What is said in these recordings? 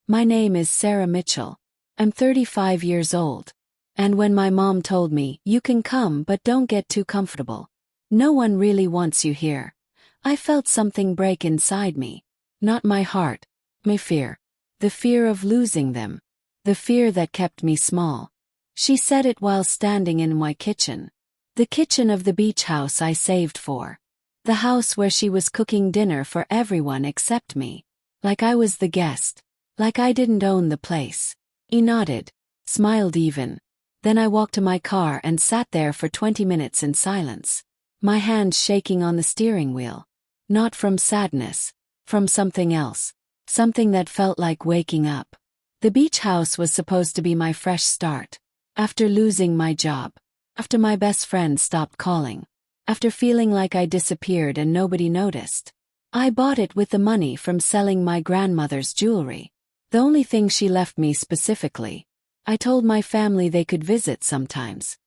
My name is Sarah Mitchell. I'm 35 years old. And when my mom told me, you can come but don't get too comfortable. No one really wants you here. I felt something break inside me. Not my heart, my fear. The fear of losing them. The fear that kept me small. She said it while standing in my kitchen. The kitchen of the beach house I saved for. The house where she was cooking dinner for everyone except me. Like I was the guest. Like I didn't own the place. He nodded. Smiled even. Then I walked to my car and sat there for 20 minutes in silence. My hands shaking on the steering wheel. Not from sadness. From something else. Something that felt like waking up. The beach house was supposed to be my fresh start. After losing my job. After my best friend stopped calling. After feeling like I disappeared and nobody noticed. I bought it with the money from selling my grandmother's jewelry. The only thing she left me specifically. I told my family they could visit sometimes.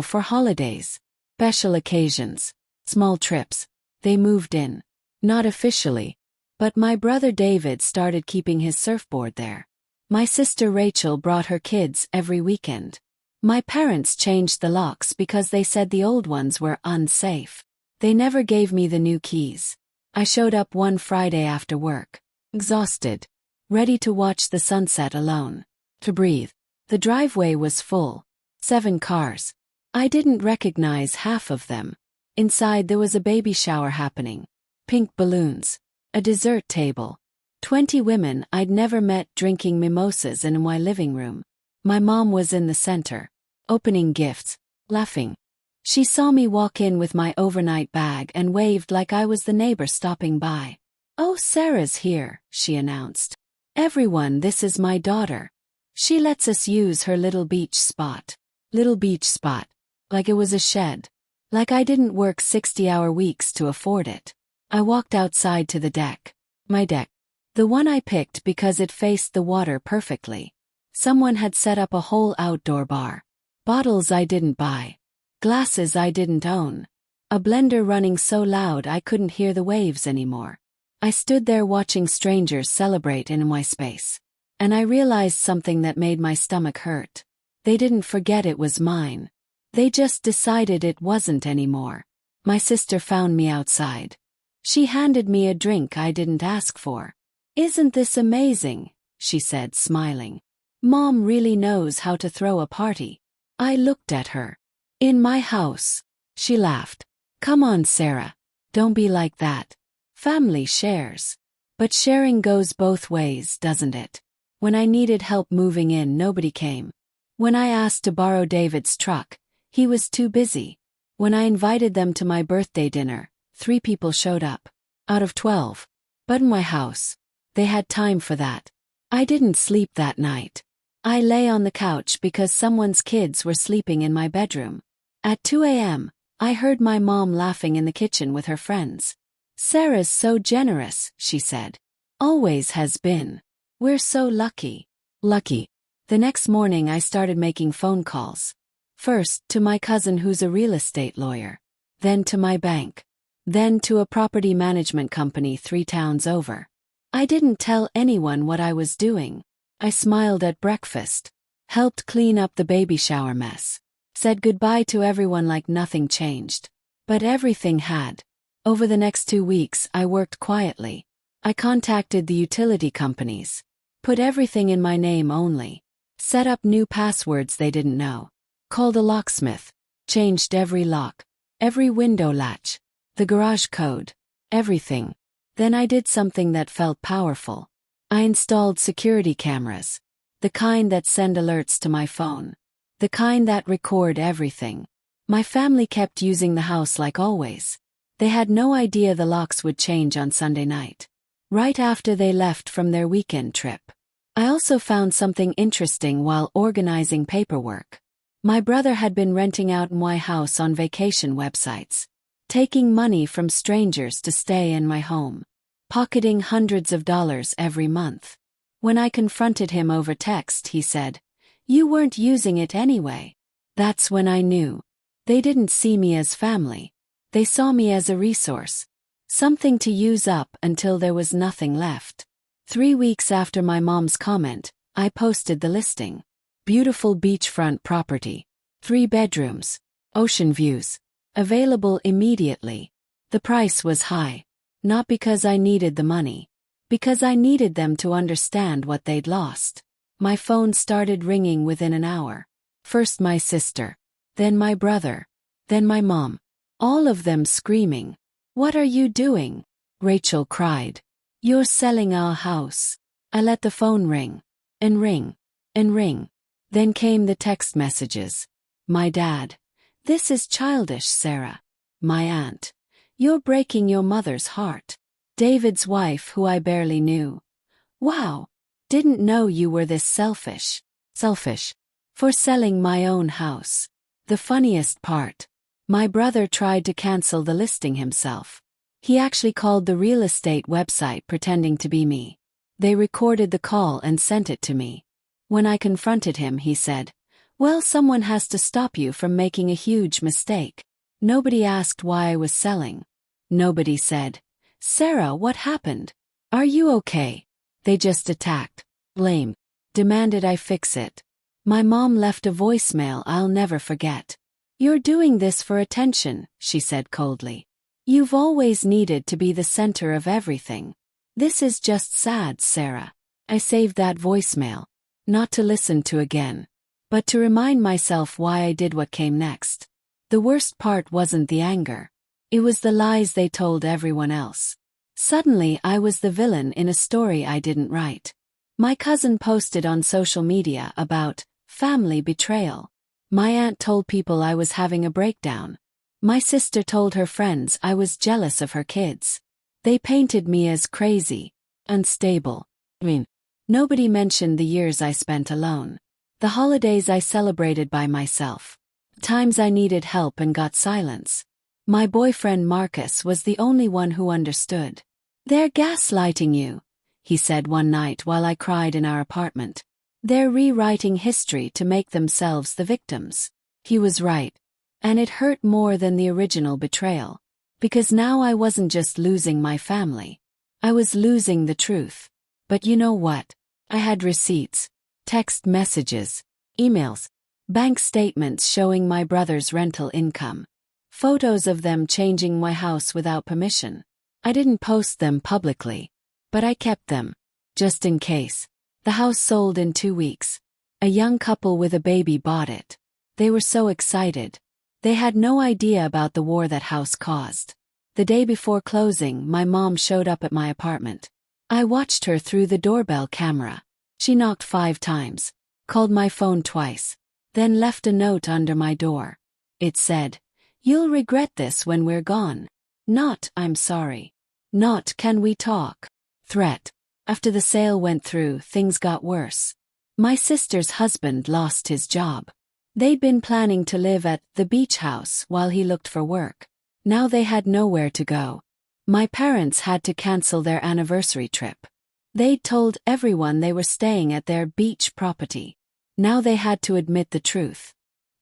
For holidays. Special occasions. Small trips. They moved in. Not officially. But my brother David started keeping his surfboard there. My sister Rachel brought her kids every weekend. My parents changed the locks because they said the old ones were unsafe. They never gave me the new keys. I showed up one Friday after work. Exhausted. Ready to watch the sunset alone. To breathe. The driveway was full. 7 cars. I didn't recognize half of them. Inside there was a baby shower happening. Pink balloons. A dessert table. 20 women I'd never met drinking mimosas in my living room. My mom was in the center. Opening gifts. Laughing. She saw me walk in with my overnight bag and waved like I was the neighbor stopping by. "Oh, Sarah's here," she announced. "Everyone, this is my daughter. She lets us use her little beach spot." Little beach spot. Like it was a shed. Like I didn't work 60-hour weeks to afford it. I walked outside to the deck. My deck. The one I picked because it faced the water perfectly. Someone had set up a whole outdoor bar. Bottles I didn't buy. Glasses I didn't own. A blender running so loud I couldn't hear the waves anymore. I stood there watching strangers celebrate in my space. And I realized something that made my stomach hurt. They didn't forget it was mine. They just decided it wasn't anymore. My sister found me outside. She handed me a drink I didn't ask for. "Isn't this amazing?" she said, smiling. "Mom really knows how to throw a party." I looked at her. "In my house." She laughed. "Come on, Sarah. Don't be like that. Family shares. But sharing goes both ways, doesn't it? When I needed help moving in, nobody came. When I asked to borrow David's truck, he was too busy. When I invited them to my birthday dinner, 3 people showed up. Out of 12. But in my house, they had time for that. I didn't sleep that night. I lay on the couch because someone's kids were sleeping in my bedroom. At 2 a.m., I heard my mom laughing in the kitchen with her friends. "Sarah's so generous," she said. "Always has been. We're so lucky." Lucky. The next morning I started making phone calls. First to my cousin who's a real estate lawyer. Then to my bank. Then to a property management company 3 towns over. I didn't tell anyone what I was doing. I smiled at breakfast. Helped clean up the baby shower mess. Said goodbye to everyone like nothing changed. But everything had. Over the next 2 weeks I worked quietly. I contacted the utility companies. Put everything in my name only. Set up new passwords they didn't know. Called a locksmith. Changed every lock. Every window latch. The garage code. Everything. Then I did something that felt powerful. I installed security cameras. The kind that send alerts to my phone. The kind that record everything. My family kept using the house like always. They had no idea the locks would change on Sunday night. Right after they left from their weekend trip. I also found something interesting while organizing paperwork. My brother had been renting out my house on vacation websites. Taking money from strangers to stay in my home. Pocketing hundreds of dollars every month. When I confronted him over text, he said, "You weren't using it anyway." That's when I knew. They didn't see me as family. They saw me as a resource. Something to use up until there was nothing left. 3 weeks after my mom's comment, I posted the listing. Beautiful beachfront property. 3 bedrooms. Ocean views. Available immediately. The price was high. Not because I needed the money. Because I needed them to understand what they'd lost. My phone started ringing within an hour. First my sister. Then my brother. Then my mom. All of them screaming. "What are you doing?" Rachel cried. "You're selling our house." I let the phone ring. And ring. And ring. Then came the text messages. My dad. "This is childish, Sarah." My aunt. "You're breaking your mother's heart." David's wife, who I barely knew. "Wow. Didn't know you were this selfish." Selfish. For selling my own house. The funniest part. My brother tried to cancel the listing himself. He actually called the real estate website pretending to be me. They recorded the call and sent it to me. When I confronted him, he said, "Well, someone has to stop you from making a huge mistake." Nobody asked why I was selling. Nobody said, "Sarah, what happened? Are you okay?" They just attacked, blamed, demanded I fix it. My mom left a voicemail I'll never forget. "You're doing this for attention," she said coldly. "You've always needed to be the center of everything. This is just sad, Sarah." I saved that voicemail. Not to listen to again. But to remind myself why I did what came next. The worst part wasn't the anger. It was the lies they told everyone else. Suddenly I was the villain in a story I didn't write. My cousin posted on social media about family betrayal. My aunt told people I was having a breakdown. My sister told her friends I was jealous of her kids. They painted me as crazy, unstable. Nobody mentioned the years I spent alone. The holidays I celebrated by myself. Times I needed help and got silence. My boyfriend Marcus was the only one who understood. "They're gaslighting you," he said one night while I cried in our apartment. "They're rewriting history to make themselves the victims." He was right. And it hurt more than the original betrayal. Because now I wasn't just losing my family. I was losing the truth. But you know what? I had receipts, text messages, emails, bank statements showing my brother's rental income. Photos of them changing my house without permission. I didn't post them publicly. But I kept them. Just in case. The house sold in 2 weeks. A young couple with a baby bought it. They were so excited. They had no idea about the war that house caused. The day before closing, my mom showed up at my apartment. I watched her through the doorbell camera. She knocked 5 times, called my phone twice, then left a note under my door. It said, "You'll regret this when we're gone." Not, "I'm sorry." Not, "Can we talk?" Threat. After the sale went through, things got worse. My sister's husband lost his job. They'd been planning to live at the beach house while he looked for work. Now they had nowhere to go. My parents had to cancel their anniversary trip. They'd told everyone they were staying at their beach property. Now they had to admit the truth.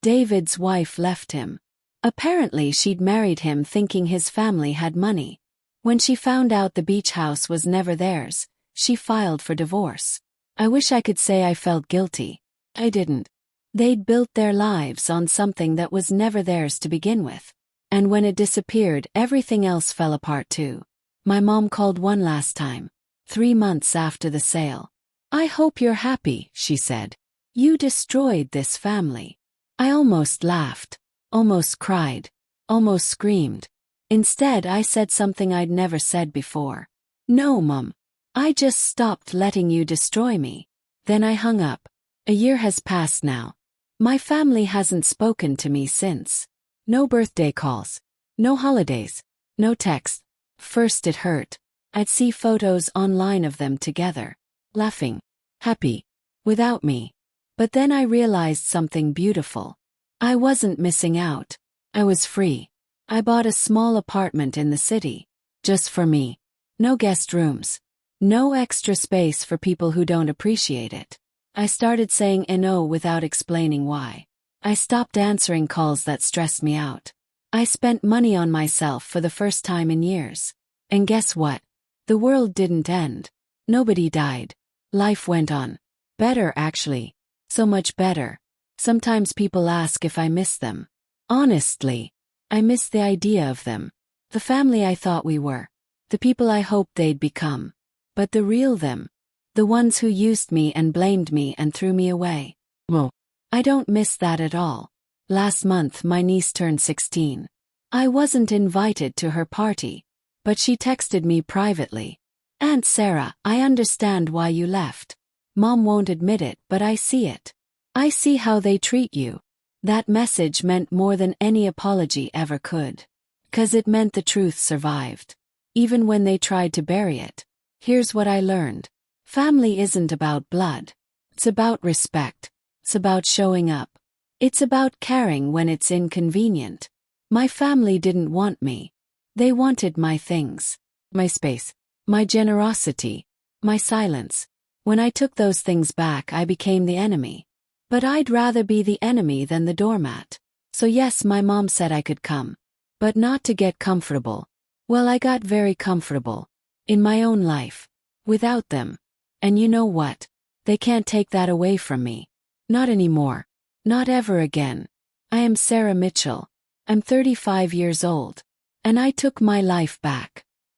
David's wife left him. Apparently she'd married him thinking his family had money. When she found out the beach house was never theirs, she filed for divorce. I wish I could say I felt guilty. I didn't. They'd built their lives on something that was never theirs to begin with. And when it disappeared, everything else fell apart too. My mom called one last time, 3 months after the sale. "I hope you're happy," she said. "You destroyed this family." I almost laughed, almost cried, almost screamed. Instead, I said something I'd never said before. "No, Mom. I just stopped letting you destroy me." Then I hung up. A year has passed now. My family hasn't spoken to me since. No birthday calls. No holidays. No text. First it hurt. I'd see photos online of them together. Laughing. Happy. Without me. But then I realized something beautiful. I wasn't missing out. I was free. I bought a small apartment in the city. Just for me. No guest rooms. No extra space for people who don't appreciate it. I started saying no without explaining why. I stopped answering calls that stressed me out. I spent money on myself for the first time in years. And guess what? The world didn't end. Nobody died. Life went on. Better, actually. So much better. Sometimes people ask if I miss them. Honestly, I miss the idea of them. The family I thought we were. The people I hoped they'd become. But the real them. The ones who used me and blamed me and threw me away. Well, I don't miss that at all. Last month my niece turned 16. I wasn't invited to her party. But she texted me privately. "Aunt Sarah, I understand why you left. Mom won't admit it, but I see it. I see how they treat you." That message meant more than any apology ever could. 'Cause it meant the truth survived. Even when they tried to bury it. Here's what I learned. Family isn't about blood. It's about respect. It's about showing up. It's about caring when it's inconvenient. My family didn't want me. They wanted my things. My space. My generosity. My silence. When I took those things back, I became the enemy. But I'd rather be the enemy than the doormat. So yes, my mom said I could come. But not to get comfortable. Well, I got very comfortable. In my own life. Without them. And you know what? They can't take that away from me. Not anymore. Not ever again. I am Sarah Mitchell. I'm 35 years old. And I took my life back.